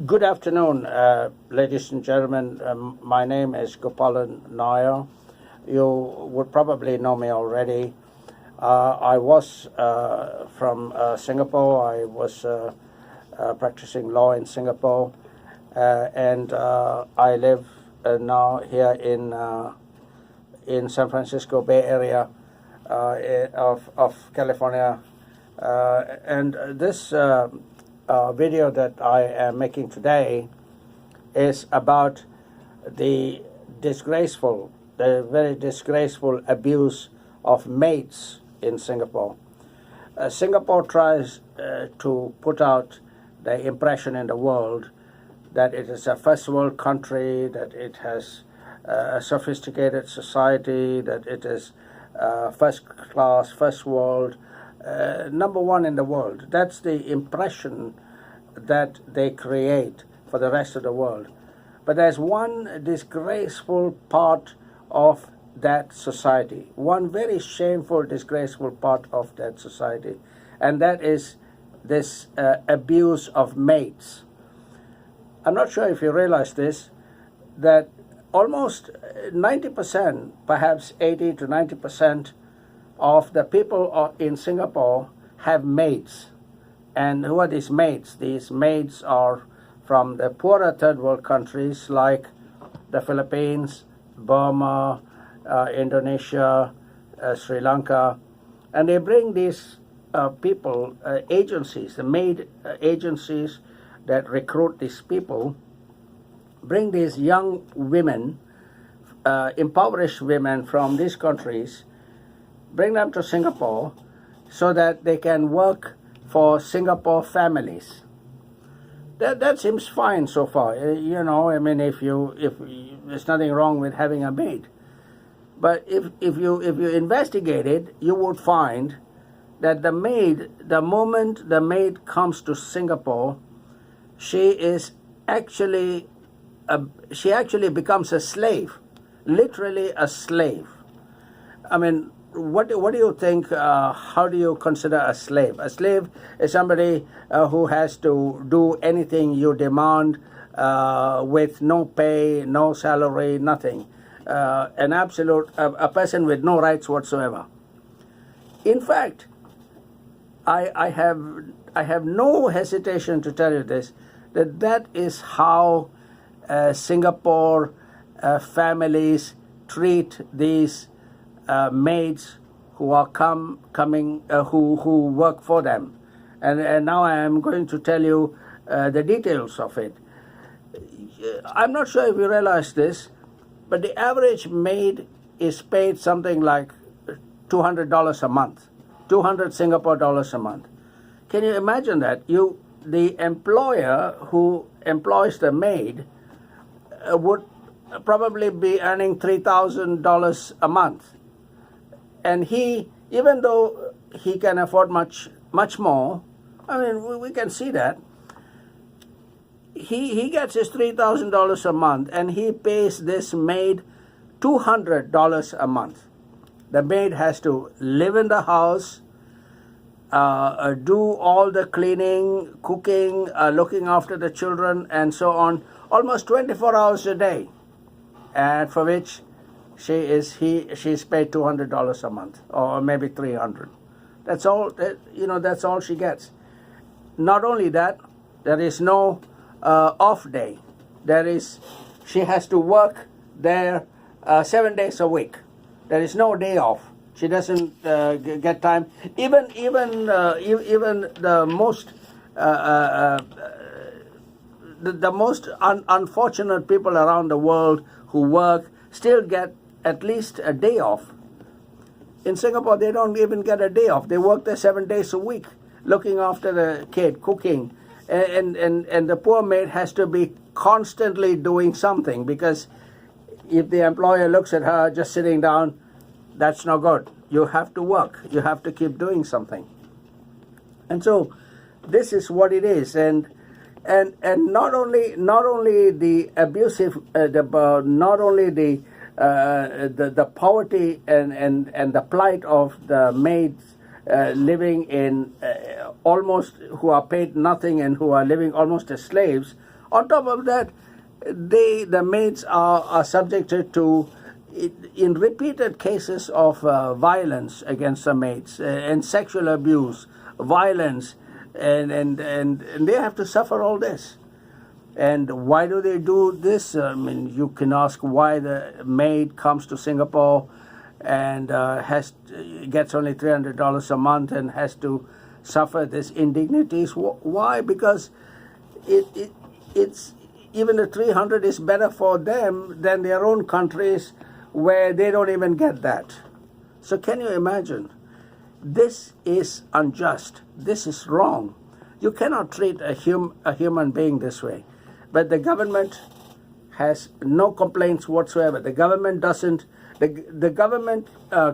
Good afternoon, ladies and gentlemen. My name is Gopalan Nair. You would probably know me already. I was from Singapore. I was practicing law in Singapore, and I live now here in San Francisco Bay Area of California. And this video that I am making today is about the very disgraceful abuse of maids in Singapore. Singapore tries to put out the impression in the world that it is a first world country, that it has a sophisticated society, that it is first class, first world, number one in the world. That's the impression that they create for the rest of the world. But there's one disgraceful part of that society, one very shameful, disgraceful part of that society, and that is this abuse of maids. I'm not sure if you realize this, that almost 90%, perhaps 80 to 90% of the people in Singapore have maids. And who are these maids? These maids are from the poorer third world countries like the Philippines, Burma, Indonesia, Sri Lanka. And they bring these people, agencies, the maid agencies that recruit these people, bring these young women, impoverished women from these countries, bring them to Singapore so that they can work for Singapore families. That seems fine so far. You know, I mean, if there's nothing wrong with having a maid, but if you investigate it, you would find that the maid, the moment the maid comes to Singapore, she actually becomes a slave, literally a slave. I mean, what do you think? How do you consider a slave? A slave is somebody who has to do anything you demand with no pay, no salary, nothing. An absolute a person with no rights whatsoever. In fact, I have no hesitation to tell you this, that is how Singapore families treat these maids who are who work for them, and now I am going to tell you the details of it. I'm not sure if you realize this, but the average maid is paid something like $200 a month, 200 Singapore dollars a month. Can you imagine that? The employer who employs the maid would probably be earning $3,000 a month. And he, even though he can afford much more, I mean, we can see that, he gets his $3,000 a month, and he pays this maid $200 a month. The maid has to live in the house, do all the cleaning, cooking, looking after the children, and so on, almost 24 hours a day, and for which she's paid $200 a month, or maybe $300. That's all. That's all she gets. Not only that, there is no off day. She has to work there 7 days a week. There is no day off. She doesn't get time. Even the most the most unfortunate people around the world who work still get at least a day off. In Singapore, they don't even get a day off. They work there 7 days a week, looking after the kid, cooking, and the poor maid has to be constantly doing something, because if the employer looks at her just sitting down, that's no good. You have to work. You have to keep doing something. And so, this is what it is. And not only the abusive, not only the poverty and the plight of the maids living in who are paid nothing and who are living almost as slaves. On top of that, the maids are subjected to, in repeated cases of violence against the maids and sexual abuse, violence, and they have to suffer all this. And why do they do this? I mean, you can ask why the maid comes to Singapore and gets only $300 a month and has to suffer these indignities. Why? Because it's even the 300 is better for them than their own countries where they don't even get that. So can you imagine? This is unjust. This is wrong. You cannot treat a human being this way. But the government has no complaints whatsoever. The government doesn't. The government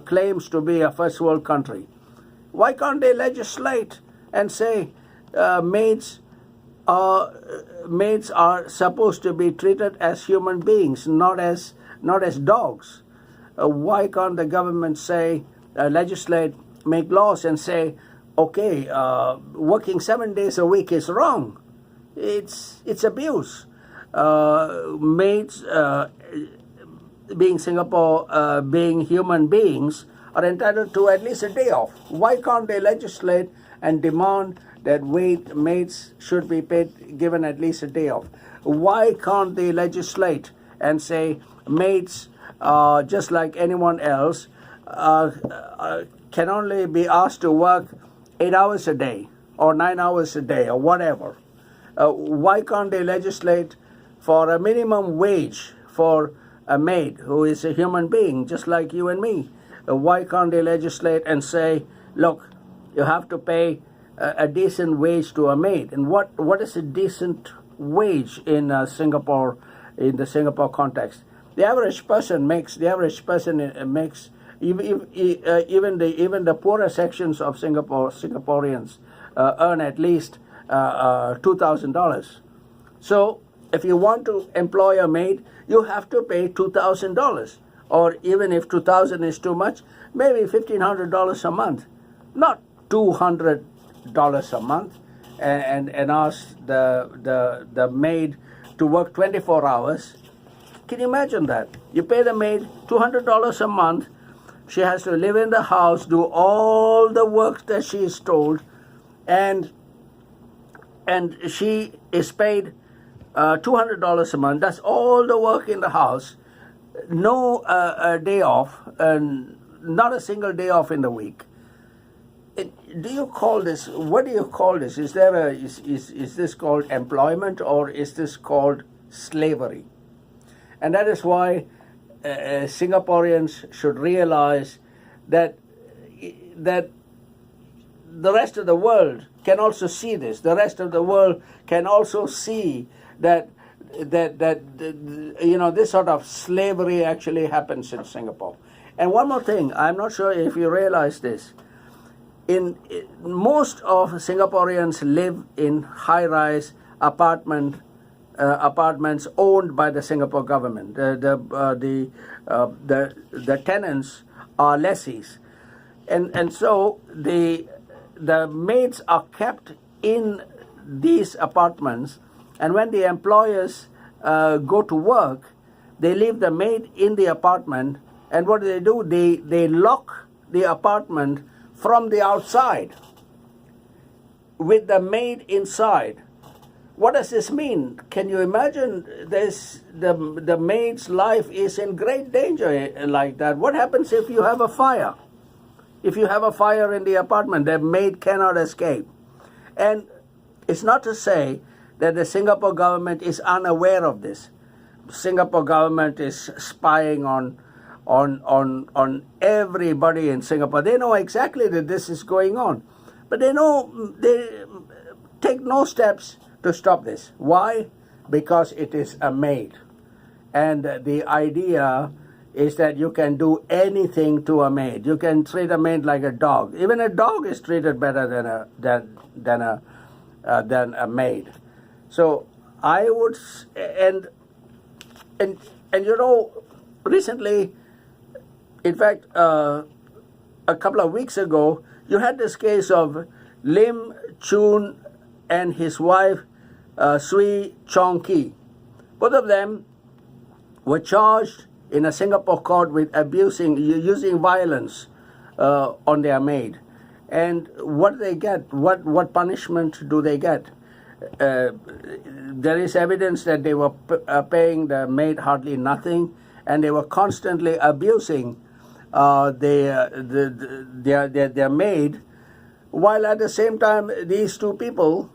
claims to be a first world country. Why can't they legislate and say maids are supposed to be treated as human beings, not as dogs? Why can't the government say, legislate, make laws and say, okay, working 7 days a week is wrong. It's abuse. Maids, being Singapore, being human beings, are entitled to at least a day off. Why can't they legislate and demand that maids should be given at least a day off? Why can't they legislate and say maids, just like anyone else, can only be asked to work 8 hours a day or 9 hours a day or whatever? Why can't they legislate for a minimum wage for a maid who is a human being just like you and me? Why can't they legislate and say, look, you have to pay a decent wage to a maid? And what is a decent wage in Singapore, in the Singapore context? The average person makes even the poorer sections of Singaporeans earn at least $2,000. So if you want to employ a maid, you have to pay $2,000. Or even if $2,000 is too much, maybe $1,500 a month, not $200 a month, and ask the maid to work 24 hours. Can you imagine that? You pay the maid $200 a month. She has to live in the house, do all the work that she is told, and she is paid $200 a month. That's all the work in the house. No day off, and not a single day off in the week. Do you call this? What do you call this? Is this called employment, or is this called slavery? And that is why Singaporeans should realize that the rest of the world can also see this. The rest of the world can also see that this sort of slavery actually happens in Singapore. And one more thing, I'm not sure if you realize this. Most of Singaporeans live in high-rise apartments owned by the Singapore government. The tenants are lessees, and so the maids are kept in these apartments. And when the employers go to work, they leave the maid in the apartment. And what do? They lock the apartment from the outside with the maid inside. What does this mean? Can you imagine this? The maid's life is in great danger like that. What happens if you have a fire? If you have a fire in the apartment, the maid cannot escape. And it's not to say that the Singapore government is unaware of this. Singapore government is spying on everybody in Singapore. They know exactly that this is going on, but they take no steps to stop this. Why? Because it is a maid, and the idea is that you can do anything to a maid. You can treat a maid like a dog. Even a dog is treated better than a maid. So I would, and recently, in fact, a couple of weeks ago, you had this case of Lim Chun and his wife Sui Chong Ki. Both of them were charged in a Singapore court with using violence on their maid. And what do they get? What punishment do they get? There is evidence that they were paying the maid hardly nothing, and they were constantly abusing their maid, while at the same time these two people,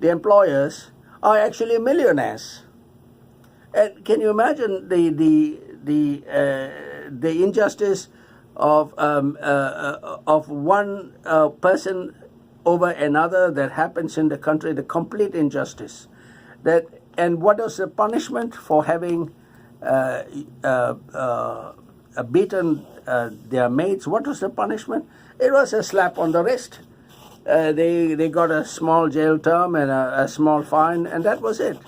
the employers, are actually millionaires. And can you imagine the injustice of one person over another that happens in the country, the complete injustice. And what was the punishment for having beaten their mates? What was the punishment? It was a slap on the wrist. They got a small jail term and a small fine, and that was it.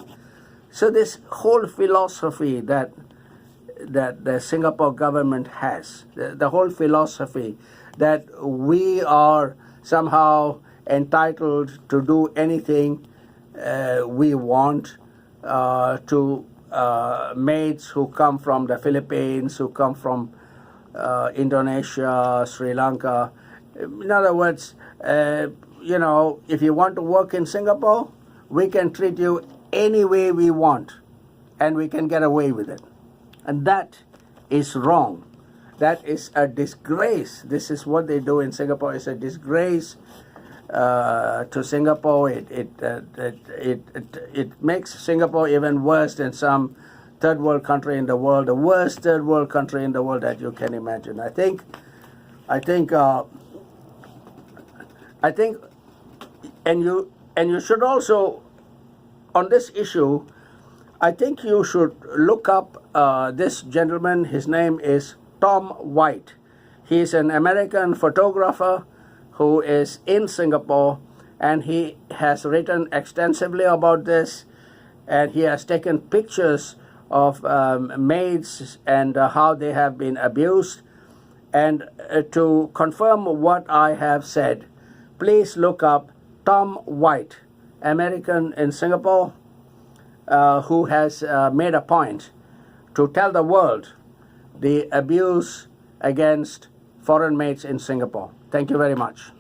So this whole philosophy that the Singapore government has, the whole philosophy that we are somehow entitled to do anything we want to maids who come from the Philippines, who come from Indonesia, Sri Lanka. In other words, if you want to work in Singapore, we can treat you any way we want, and we can get away with it. And that is wrong. That is a disgrace. This is what they do in Singapore. It's a disgrace to Singapore. It makes Singapore even worse than some third world country in the world, the worst third world country in the world that you can imagine. I think, and you should also, on this issue, I think you should look up this gentleman. His name is Tom White. He is an American photographer who is in Singapore, and he has written extensively about this, and he has taken pictures of maids and how they have been abused. And to confirm what I have said, please look up Tom White, American in Singapore, who has made a point to tell the world the abuse against foreign maids in Singapore. Thank you very much.